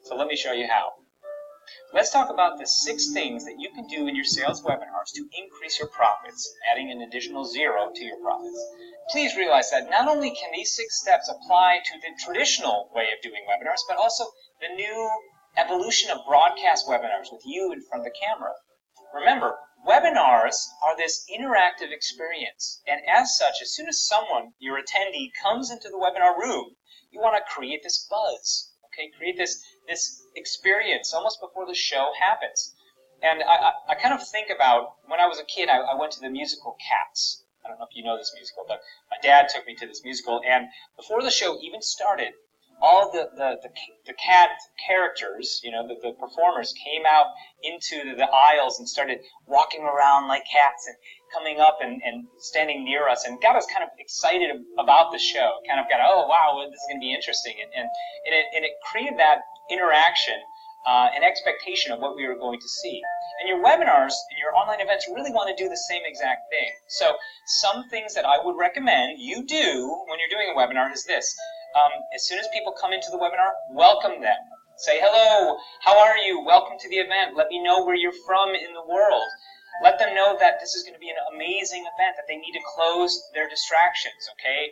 So let me show you how. Let's talk about the 6 things that you can do in your sales webinars to increase your profits, adding an additional 0 to your profits. Please realize that not only can these 6 steps apply to the traditional way of doing webinars, but also the new evolution of broadcast webinars with you in front of the camera. Remember, webinars are this interactive experience, and as such, as soon as someone, your attendee, comes into the webinar room, you want to create this buzz. Okay, create this experience almost before the show happens. And I kind of think about when I was a kid, I went to the musical Cats. I don't know if you know this musical, but my dad took me to this musical, and before the show even started, all the cat characters, the performers came out into the aisles and started walking around like cats and coming up and standing near us and got us kind of excited about the show. Kind of got, oh wow, this is going to be interesting, and it created that interaction and expectation of what we were going to see. And your webinars and your online events really want to do the same exact thing. So some things that I would recommend you do when you're doing a webinar is this. As soon as people come into the webinar, welcome them. Say, hello, how are you? Welcome to the event. Let me know where you're from in the world. Let them know that this is going to be an amazing event, that they need to close their distractions, okay?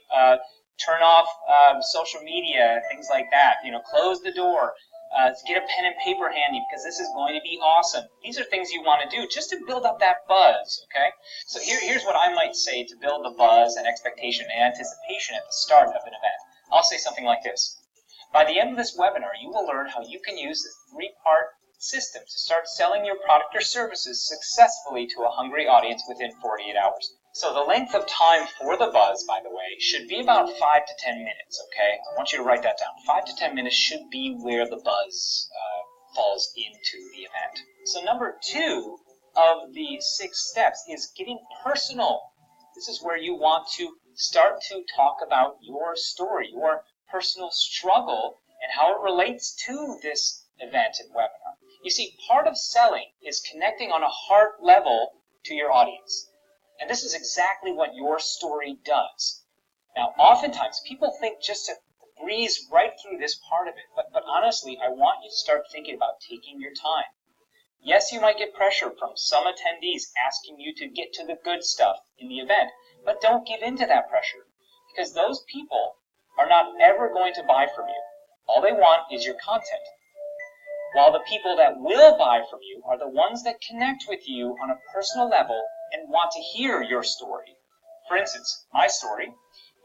Turn off social media, things like that. Close the door. Get a pen and paper handy because this is going to be awesome. These are things you want to do just to build up that buzz, okay? So here's what I might say to build the buzz and expectation and anticipation at the start of an event. I'll say something like this. By the end of this webinar, you will learn how you can use this 3-part system to start selling your product or services successfully to a hungry audience within 48 hours. So the length of time for the buzz, by the way, should be about 5 to 10 minutes, okay? I want you to write that down. 5 to 10 minutes should be where the buzz falls into the event. So number 2 of the 6 steps is getting personal. This is where you want to start to talk about your story, your personal struggle, and how it relates to this event and webinar. You see, part of selling is connecting on a heart level to your audience. And this is exactly what your story does. Now, oftentimes, people think just to breeze right through this part of it, but honestly, I want you to start thinking about taking your time. Yes, you might get pressure from some attendees asking you to get to the good stuff in the event, but don't give in to that pressure, because those people are not ever going to buy from you. All they want is your content. While the people that will buy from you are the ones that connect with you on a personal level and want to hear your story. For instance, my story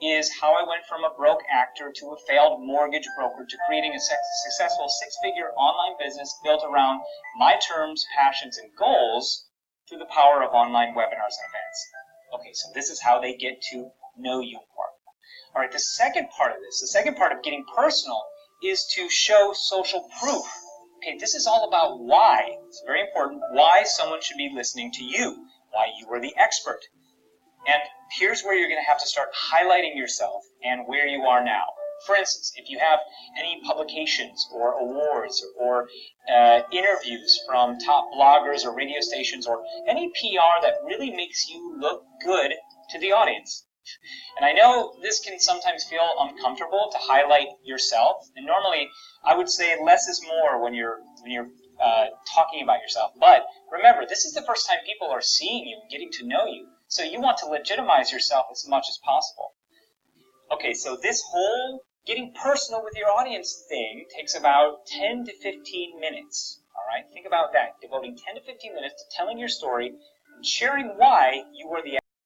is how I went from a broke actor to a failed mortgage broker to creating a successful 6-figure online business built around my terms, passions, and goals through the power of online webinars and events. Okay, so this is how they get to know you more. All right, the second part of this, the second part of getting personal, is to show social proof. Okay, this is all about why. It's very important why someone should be listening to you, why you are the expert. And here's where you're going to have to start highlighting yourself and where you are now. For instance, if you have any publications or awards or interviews from top bloggers or radio stations or any PR that really makes you look good to the audience. And I know this can sometimes feel uncomfortable to highlight yourself, and normally I would say less is more when you're talking about yourself. But remember, this is the first time people are seeing you and getting to know you, so you want to legitimize yourself as much as possible. Okay, so this whole getting personal with your audience thing takes about 10 to 15 minutes. All right, think about that. Devoting 10 to 15 minutes to telling your story and sharing why you were the